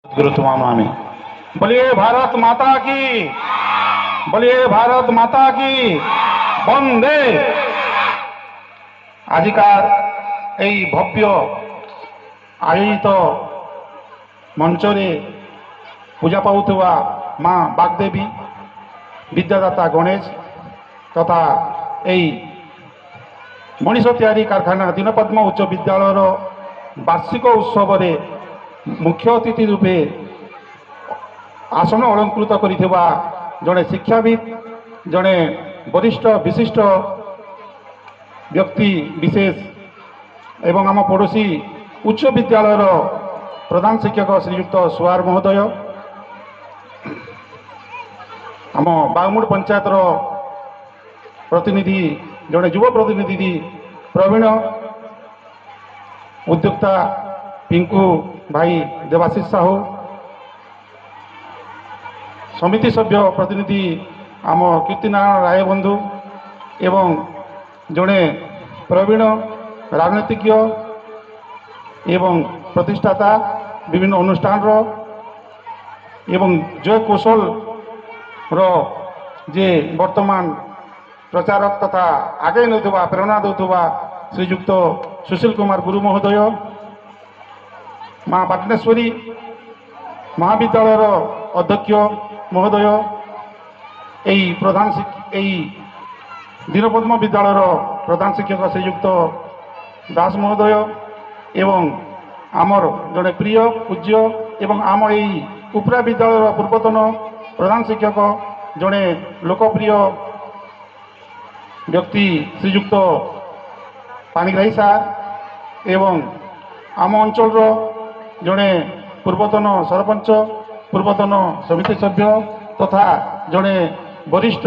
गुरु तुमामी बोलिए भारत माता की, बोलिए भारत माता की बंदे। आजिकार এই ভব্য আয়োজিত মঞ্চরে পূজা পাউথিবা মা বাগদেবী, বিদ্যাদাতা গণেশ তথা এই মଣିଷ ତିଆରି କାରଖାନା ଦୀନପଦ୍ମ ଉଚ୍ଚ ବିଦ୍ୟାଳୟର ବାର୍ଷିକ ଉତ୍ସବରେ ମୁଖ୍ୟ ଅତିଥି ରୂପେ ଆସନ ଅଳଙ୍କୃତ କରିଥିବା ଜଣେ ଶିକ୍ଷାବିତ୍, ଜଣେ ବରିଷ୍ଠ ବିଶିଷ୍ଟ ବ୍ୟକ୍ତି ବିଶେଷ ଏବଂ ଆମ ପଡ଼ୋଶୀ ଉଚ୍ଚ ବିଦ୍ୟାଳୟର ପ୍ରଧାନ ଶିକ୍ଷକ ଶ୍ରୀଯୁକ୍ତ ସୁଆର ମହୋଦୟ, ଆମ ବାଘମୁଣ୍ଡ ପଞ୍ଚାୟତର ପ୍ରତିନିଧି ଜଣେ ଯୁବ ପ୍ରତିନିଧି ପ୍ରବୀଣ ଉଦ୍ୟୋକ୍ତା ପିଙ୍କୁ ଭାଇ ଦେବାଶିଷ ସାହୁ, ସମିତି ସଭ୍ୟ ପ୍ରତିନିଧି ଆମ କୀର୍ତ୍ତିନାରାୟଣ ରାୟ ବନ୍ଧୁ ଏବଂ ଜଣେ ପ୍ରବୀଣ ରାଜନୀତିଜ୍ଞ ଏବଂ ପ୍ରତିଷ୍ଠାତା ବିଭିନ୍ନ ଅନୁଷ୍ଠାନର ଏବଂ ଜୟ କୌଶଳର ଯେ ବର୍ତ୍ତମାନ ପ୍ରଚାରକ ତଥା ଆଗେଇ ନେଉଥିବା ପ୍ରେରଣା ଦେଉଥିବା ଶ୍ରୀଯୁକ୍ତ ସୁଶୀଲ କୁମାର ଗୁରୁ ମହୋଦୟ, ମା ପାଟନେଶ୍ୱରୀ ମହାବିଦ୍ୟାଳୟର ଅଧ୍ୟକ୍ଷ ମହୋଦୟ, ଏହି ଦୀନପଦ୍ମ ବିଦ୍ୟାଳୟର ପ୍ରଧାନ ଶିକ୍ଷକ ଶ୍ରୀଯୁକ୍ତ ଦାସ ମହୋଦୟ ଏବଂ ଆମର ଜଣେ ପ୍ରିୟ ପୂଜ୍ୟ ଏବଂ ଆମ ଏହି ଉପରା ବିଦ୍ୟାଳୟର ପୂର୍ବତନ ପ୍ରଧାନ ଶିକ୍ଷକ ଜଣେ ଲୋକପ୍ରିୟ ବ୍ୟକ୍ତି ଶ୍ରୀଯୁକ୍ତ ପାଣିଗ୍ରାହୀ ସାର୍ ଏବଂ ଆମ ଅଞ୍ଚଳର ଜଣେ ପୂର୍ବତନ ସରପଞ୍ଚ, ପୂର୍ବତନ ସମିତି ସଭ୍ୟ ତଥା ଜଣେ ବରିଷ୍ଠ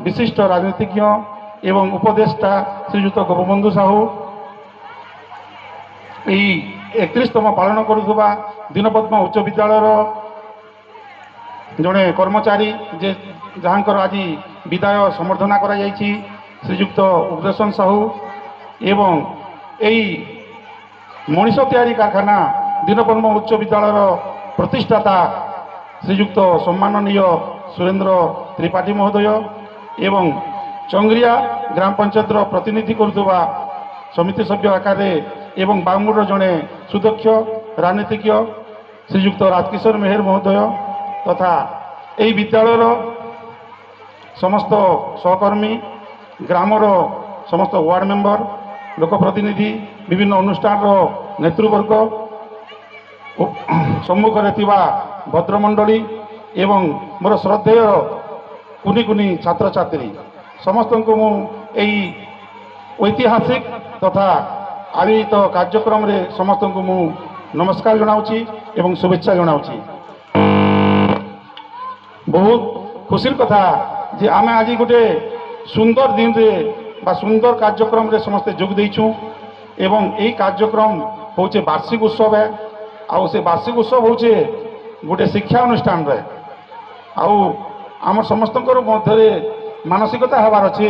ବିଶିଷ୍ଟ ରାଜନୀତିଜ୍ଞ ଏବଂ ଉପଦେଷ୍ଟା ଶ୍ରୀଯୁକ୍ତ ଗୋପବନ୍ଧୁ ସାହୁ, ଏହି 31ତମ ପାଳନ କରୁଥିବା ଦୀନପଦ୍ମ ଉଚ୍ଚ ବିଦ୍ୟାଳୟର ଜଣେ କର୍ମଚାରୀ ଯେ ଯାହାଙ୍କର ଆଜି ବିଦାୟ ସମ୍ବର୍ଦ୍ଧନା କରାଯାଇଛି ଶ୍ରୀଯୁକ୍ତ ଉଗ୍ରସେନ ସାହୁ ଏବଂ ଏହି ମଣିଷ ତିଆରି କାରଖାନା ଦୀନପଦ୍ମ ଉଚ୍ଚ ବିଦ୍ୟାଳୟର ପ୍ରତିଷ୍ଠାତା ଶ୍ରୀଯୁକ୍ତ ସମ୍ମାନନୀୟ ସୁରେନ୍ଦ୍ର ତ୍ରିପାଠୀ ମହୋଦୟ ଏବଂ ଚଙ୍ଗରିଆ ଗ୍ରାମ ପଞ୍ଚାୟତର ପ୍ରତିନିଧି କରୁଥିବା ସମିତି ସଭ୍ୟ ଆକାରରେ ଏବଂ ବାଘମୁଣ୍ଡର ଜଣେ ସୁଦକ୍ଷ ରାଜନୀତିଜ୍ଞ ଶ୍ରୀଯୁକ୍ତ ରାଜକିଶୋର ମେହେର ମହୋଦୟ ତଥା ଏହି ବିଦ୍ୟାଳୟର ସମସ୍ତ ସହକର୍ମୀ, ଗ୍ରାମର ସମସ୍ତ ୱାର୍ଡ଼ ମେମ୍ବର, ଲୋକପ୍ରତିନିଧି, ବିଭିନ୍ନ ଅନୁଷ୍ଠାନର ନେତୃବର୍ଗ, ସମ୍ମୁଖରେ ଥିବା ଭଦ୍ରମଣ୍ଡଳୀ ଏବଂ ମୋର ଶ୍ରଦ୍ଧେୟ କୁନି କୁନି ଛାତ୍ରଛାତ୍ରୀ ସମସ୍ତଙ୍କୁ ମୁଁ ଏହି ଐତିହାସିକ ତଥା ଆୟୋଜିତ କାର୍ଯ୍ୟକ୍ରମରେ ସମସ୍ତଙ୍କୁ ମୁଁ ନମସ୍କାର ଜଣାଉଛି ଏବଂ ଶୁଭେଚ୍ଛା ଜଣାଉଛି। ବହୁତ ଖୁସିର କଥା ଯେ ଆମେ ଆଜି ଗୋଟେ ସୁନ୍ଦର ଦିନରେ ବା ସୁନ୍ଦର କାର୍ଯ୍ୟକ୍ରମରେ ସମସ୍ତେ ଯୋଗ ଦେଇଛୁ ଏବଂ ଏହି କାର୍ଯ୍ୟକ୍ରମ ହେଉଛି ବାର୍ଷିକ ଉତ୍ସବ ଆଉ ସେ ବାର୍ଷିକ ଉତ୍ସବ ହେଉଛି ଗୋଟେ ଶିକ୍ଷା ଅନୁଷ୍ଠାନରେ ଆଉ ଆମର ସମସ୍ତଙ୍କର ମଧ୍ୟରେ ମାନସିକତା ହେବାର ଅଛି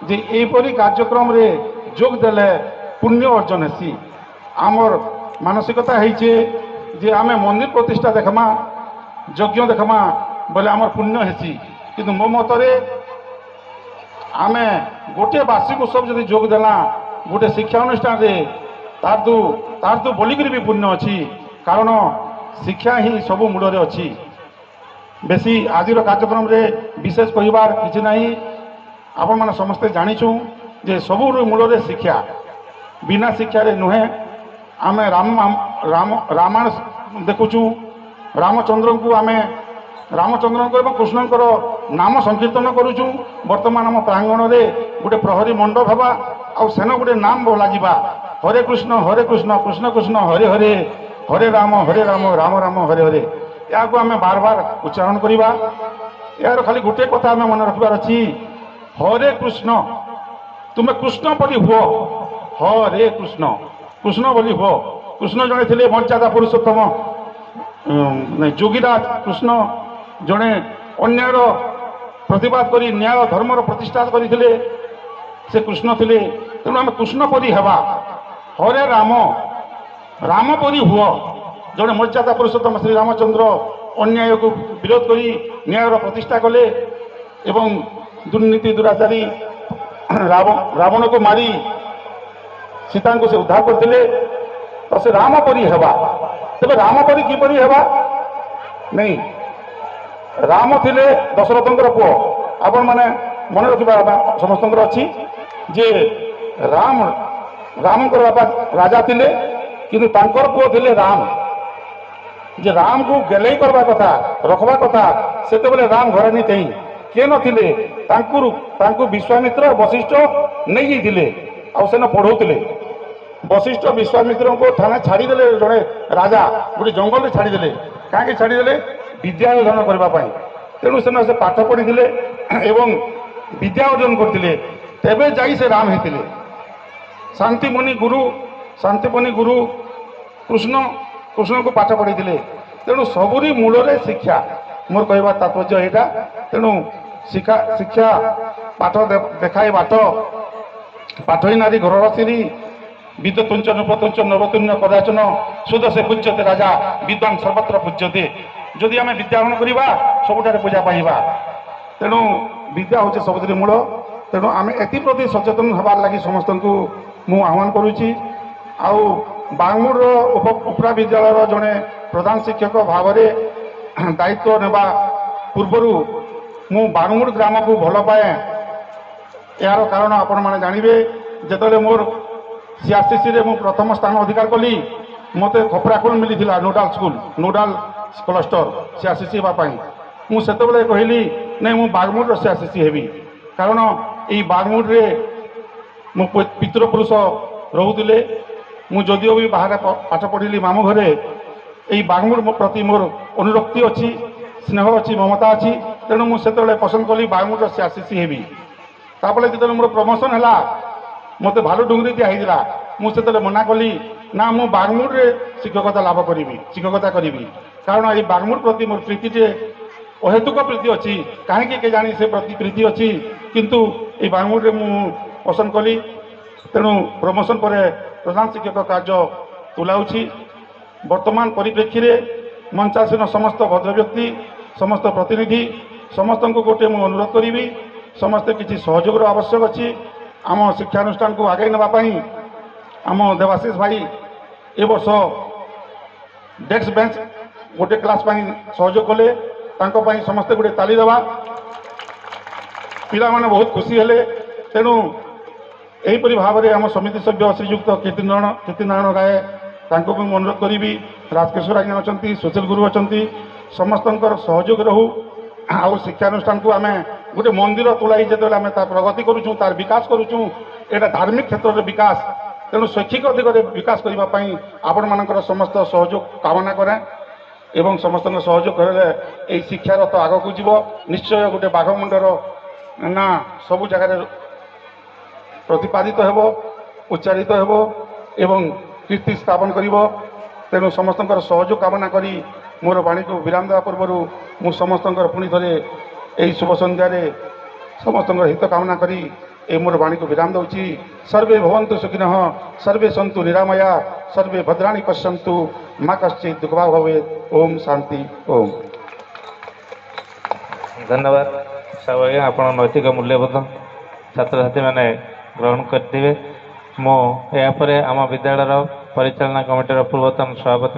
ଯେ ଏହିପରି କାର୍ଯ୍ୟକ୍ରମରେ ଯୋଗ ଦେଲେ ପୁଣ୍ୟ ଅର୍ଜନ ହେସି। ଆମର ମାନସିକତା ହେଇଛି ଯେ ଆମେ ମନ୍ଦିର ପ୍ରତିଷ୍ଠା ଦେଖମା, ଯଜ୍ଞ ଦେଖମା ବୋଲେ ଆମର ପୁଣ୍ୟ ହେସି, କିନ୍ତୁ ମୋ ମତରେ ଆମେ ଗୋଟିଏ ବାର୍ଷିକ ଉତ୍ସବ ଯଦି ଯୋଗ ଦେଲା ଗୋଟେ ଶିକ୍ଷା ଅନୁଷ୍ଠାନରେ ତାର ତ ବୋଲିକିରି ବି ପୁଣ୍ୟ ଅଛି, କାରଣ ଶିକ୍ଷା ହିଁ ସବୁ ମୂଳରେ ଅଛି। ବେଶୀ ଆଜିର କାର୍ଯ୍ୟକ୍ରମରେ ବିଶେଷ କହିବାର କିଛି ନାହିଁ, ଆପଣମାନେ ସମସ୍ତେ ଜାଣିଛୁ ଯେ ସବୁ ମୂଳରେ ଶିକ୍ଷା, ବିନା ଶିକ୍ଷାରେ ନୁହେଁ। ଆମେ ରାମାୟଣ ଦେଖୁଛୁ, ରାମଚନ୍ଦ୍ରଙ୍କୁ ଆମେ ରାମଚନ୍ଦ୍ରଙ୍କ ଏବଂ କୃଷ୍ଣଙ୍କର ନାମ ସଂକୀର୍ତ୍ତନ କରୁଛୁ। ବର୍ତ୍ତମାନ ଆମ ପ୍ରାଙ୍ଗଣରେ ଗୋଟେ ପ୍ରହରୀ ମଣ୍ଡପ ହେବା ଆଉ ସେନ ଗୋଟେ ନାମ ବୋଲାଯିବା, ହରେ କୃଷ୍ଣ କୃଷ୍ଣ କୃଷ୍ଣ ହରେ ହରେ, ହରେ ରାମ ରାମ ରାମ ହରେ ହରେ। ଏହାକୁ ଆମେ ବାର ବାର ଉଚ୍ଚାରଣ କରିବା। ଏହାର ଖାଲି ଗୋଟିଏ କଥା ଆମେ ମନେ ରଖିବାର ଅଛି, ହରେ କୃଷ୍ଣ, ତୁମେ କୃଷ୍ଣ ବୋଲି ହୁଅ, ହରେ କୃଷ୍ଣ, କୃଷ୍ଣ ବୋଲି ହୁଅ। କୃଷ୍ଣ ଜଣେ ଥିଲେ ମର୍ଯ୍ୟାଦା ପୁରୁଷୋତ୍ତମ ଯୋଗୀରାଜ କୃଷ୍ଣ, ଜଣେ ଅନ୍ୟାୟର ପ୍ରତିବାଦ କରି ନ୍ୟାୟ ଧର୍ମର ପ୍ରତିଷ୍ଠା କରିଥିଲେ, ସେ କୃଷ୍ଣ ଥିଲେ। ତେଣୁ ଆମେ କୃଷ୍ଣ ପରି ହେବା, ହରେ ରାମ, ରାମ ପରି ହୁଅ, ଜଣେ ମର୍ଯ୍ୟାଦା ପୁରୁଷୋତ୍ତମ ଶ୍ରୀରାମଚନ୍ଦ୍ର ଅନ୍ୟାୟକୁ ବିରୋଧ କରି ନ୍ୟାୟର ପ୍ରତିଷ୍ଠା କଲେ ଏବଂ ଦୁର୍ନୀତି ଦୁରାଚାରୀ ରାବଣକୁ ମାରି ସୀତାଙ୍କୁ ସେ ଉଦ୍ଧାର କରିଥିଲେ। ତ ସେ ରାମ ପରି ହେବା, ତେବେ ରାମ ପରି କିପରି ହେବା? ନେଇ ରାମ ଥିଲେ ଦଶରଥଙ୍କର ପୁଅ। ଆପଣମାନେ ମନେ ରଖିବା ସମସ୍ତଙ୍କର ଅଛି ଯେ ରାମଙ୍କର ବାପା ରାଜା ଥିଲେ, କିନ୍ତୁ ତାଙ୍କର ପୁଅ ଥିଲେ ରାମ। ଯେ ରାମକୁ ଗେଲେଇ କରିବା କଥା, ରଖବା କଥା, ସେତେବେଳେ ରାମ ଘରେ ନେଇ କିଏ ନଥିଲେ, ତାଙ୍କୁ ବିଶ୍ୱାମିତ୍ର ବଶିଷ୍ଠ ନେଇଯାଇଥିଲେ ଆଉ ସେନ ପଢ଼ଉଥିଲେ। ବଶିଷ୍ଠ ବିଶ୍ୱାମିତ୍ରଙ୍କୁ ଥାନା ଛାଡ଼ିଦେଲେ, ଜଣେ ରାଜା ଗୋଟେ ଜଙ୍ଗଲରେ ଛାଡ଼ିଦେଲେ। କାହିଁକି ଛାଡ଼ିଦେଲେ? ବିଦ୍ୟା ଅର୍ଜନ କରିବା ପାଇଁ। ତେଣୁ ସେମାନେ ସେ ପାଠ ପଢ଼ିଥିଲେ ଏବଂ ବିଦ୍ୟା ଅର୍ଜନ କରିଥିଲେ, ତେବେ ଯାଇ ସେ ରାମ ହେଇଥିଲେ। ଶାନ୍ତିମୁନି ଗୁରୁ କୃଷ୍ଣଙ୍କୁ ପାଠ ପଢ଼ିଥିଲେ। ତେଣୁ ସବୁରି ମୂଳରେ ଶିକ୍ଷା। ମୋର କହିବା ତାତ୍ପର୍ଯ୍ୟ ଏଇଟା। ତେଣୁ ଶିକ୍ଷା ପାଠ ଦେଖାଏ ବାଟ, ପାଠଇ ନାରୀ ଘରର ସିରି, ବିଦ୍ୟୁତୁଞ୍ଚ ନୃପତୁଞ୍ଚ ନବତୁଣ୍ୟ କଦାଚନ, ସୁଧ ସେ ପୂଜ୍ୟତେ ରାଜା ବିଦ୍ୱାନ ସର୍ବତ୍ର ପୂଜ୍ୟତେ। ଯଦି ଆମେ ବିଦ୍ୟା ଗ୍ରହଣ କରିବା ସବୁଠାରେ ପୂଜା ପାଇବା। ତେଣୁ ବିଦ୍ୟା ହେଉଛି ସବୁଥିରେ ମୂଳ। ତେଣୁ ଆମେ ଏଥିପ୍ରତି ସଚେତନ ହେବାର ଲାଗି ସମସ୍ତଙ୍କୁ ମୁଁ ଆହ୍ୱାନ କରୁଛି। ଆଉ ବାଙ୍ଗମୁଡ଼ର ଉପରା ବିଦ୍ୟାଳୟର ଜଣେ ପ୍ରଧାନ ଶିକ୍ଷକ ଭାବରେ ଦାୟିତ୍ୱ ନେବା ପୂର୍ବରୁ ମୁଁ ବାଙ୍ଗମୁଡ଼ ଗ୍ରାମକୁ ଭଲ ପାଏ। ଏହାର କାରଣ ଆପଣମାନେ ଜାଣିବେ। ଯେତେବେଳେ ମୋର CRCCରେ ମୁଁ ପ୍ରଥମ ସ୍ଥାନ ଅଧିକାର କଲି, ମୋତେ ଖପରାଖୋଲ ମିଳିଥିଲା ନୋଡାଲ କ୍ଲଷ୍ଟର CRCC ହେବା ପାଇଁ। ମୁଁ ସେତେବେଳେ କହିଲି ନାଇଁ, ମୁଁ ବାଗମୁଡ଼ର CRCC ହେବି। କାରଣ ଏଇ ବାଗମୁଡ଼ରେ ମୋ ପିତୃପୁରୁଷ ରହୁଥିଲେ। ମୁଁ ଯଦିଓ ବି ବାହାରେ ପାଠ ପଢ଼ିଲି ମାମୁଁ ଘରେ, ଏଇ ବାଗମୁଡ଼ ପ୍ରତି ମୋର ଅନୁରକ୍ତି ଅଛି, ସ୍ନେହ ଅଛି, ମମତା ଅଛି। ତେଣୁ ମୁଁ ସେତେବେଳେ ପସନ୍ଦ କଲି ବାଗମୁଡ଼ର CRCC ହେବି। ତାପରେ ଯେତେବେଳେ ମୋର ପ୍ରମୋସନ୍ ହେଲା, ମୋତେ ଭାଲୁଡୁଙ୍ଗରି ଦିଆ ହେଇଥିଲା। ମୁଁ ସେତେବେଳେ ମନା କଲି, ନା ମୁଁ ବାଗମୁଡ଼ରେ ଶିକ୍ଷକତା କରିବି। କାରଣ ଏଇ ବାଗମୁଡ଼ ପ୍ରତି ମୋର ପ୍ରୀତିଟିଏ ଅହେତୁକ ପ୍ରୀତି ଅଛି। କାହିଁକି କେଜାଣି ସେ ପ୍ରତି ପ୍ରୀତି ଅଛି, କିନ୍ତୁ ଏଇ ବାଗମୁଡ଼ରେ ମୁଁ ପସନ୍ଦ କଲି। ତେଣୁ ପ୍ରମୋସନ୍ ପରେ ପ୍ରଧାନ ଶିକ୍ଷକ କାର୍ଯ୍ୟ ତୁଲାଉଛି। ବର୍ତ୍ତମାନ ପରିପ୍ରେକ୍ଷୀରେ ମଞ୍ଚାସୀନ ସମସ୍ତ ଭଦ୍ରବ୍ୟକ୍ତି, ସମସ୍ତ ପ୍ରତିନିଧି, ସମସ୍ତଙ୍କୁ ଗୋଟିଏ ମୁଁ ଅନୁରୋଧ କରିବି, ସମସ୍ତେ କିଛି ସହଯୋଗର ଆବଶ୍ୟକ ଅଛି। ଆମ ଶିକ୍ଷାନୁଷ୍ଠାନକୁ ଆଗେଇ ନେବା ପାଇଁ ଆମ ଦେବାଶିଷ ଭାଇ ଏ ବର୍ଷ ଡେସ୍କ ବେଞ୍ଚ ଗୋଟେ କ୍ଲାସ୍ ପାଇଁ ସହଯୋଗ କଲେ। ତାଙ୍କ ପାଇଁ ସମସ୍ତେ ଗୋଟେ ତାଳି ଦେବା। ପିଲାମାନେ ବହୁତ ଖୁସି ହେଲେ। ତେଣୁ ଏହିପରି ଭାବରେ ଆମ ସମିତି ସଭ୍ୟ ଶ୍ରୀଯୁକ୍ତ କୀର୍ତ୍ତିନାରାୟଣ ରାୟ, ତାଙ୍କୁ ବି ମୁଁ ଅନୁରୋଧ କରିବି। ରାଜକିଶୋର ଆଜ୍ଞା ଅଛନ୍ତି, ସୁଶୀଲ ଗୁରୁ ଅଛନ୍ତି, ସମସ୍ତଙ୍କର ସହଯୋଗ ରହୁ। ଆଉ ଶିକ୍ଷାନୁଷ୍ଠାନକୁ ଆମେ ଗୋଟେ ମନ୍ଦିର ତୁଳାଇ ଯେତେବେଳେ ଆମେ ତାର ପ୍ରଗତି କରୁଛୁ, ତାର ବିକାଶ କରୁଛୁ, ଏଇଟା ଧାର୍ମିକ କ୍ଷେତ୍ରରେ ବିକାଶ। ତେଣୁ ଶୈକ୍ଷିକ ଦିଗରେ ବିକାଶ କରିବା ପାଇଁ ଆପଣମାନଙ୍କର ସମସ୍ତ ସହଯୋଗ କାମନା କରେ ଏବଂ ସମସ୍ତଙ୍କ ସହଯୋଗ କରିଲେ ଏହି ଶିକ୍ଷାରତ ଆଗକୁ ଯିବ। ନିଶ୍ଚୟ ଗୋଟେ ବାଘମୁଣ୍ଡର ନା ସବୁ ଜାଗାରେ ପ୍ରତିପାଦିତ ହେବ, ଉଚ୍ଚାରିତ ହେବ ଏବଂ କୀର୍ତ୍ତି ସ୍ଥାପନ କରିବ। ତେଣୁ ସମସ୍ତଙ୍କର ସହଯୋଗ କାମନା କରି ମୋର ବାଣୀକୁ ବିରାମ ଦେବା ପୂର୍ବରୁ ମୁଁ ସମସ୍ତଙ୍କର ପୁଣି ଥରେ ଏହି ଶୁଭ ସନ୍ଧ୍ୟାରେ ସମସ୍ତଙ୍କର ହିତ କାମନା କରି এই মোর বাণীকে বিরাম দেছি। সর্বে ভবন্তু সুখিনঃ, সর্বে সন্তু নিরাময়া, সর্বে ভদ্রাণি পশ্যন্তু, মা কশ্চিৎ দুঃখভাগ ভবেৎ। ওম শান্তি। ওম। ধন্যবাদ সাহু আজ্ঞା, ଆପଣ ନୈତିକ ମୂଲ୍ୟବୋଧ ଛାତ୍ରଛାତ୍ରୀମାନେ ଗ୍ରହଣ କରିଥିବେ। ମୁଁ ଏହାପରେ ଆମ ବିଦ୍ୟାଳୟର ପରିଚାଳନା କମିଟିର ପୂର୍ବତନ ସଭାପତି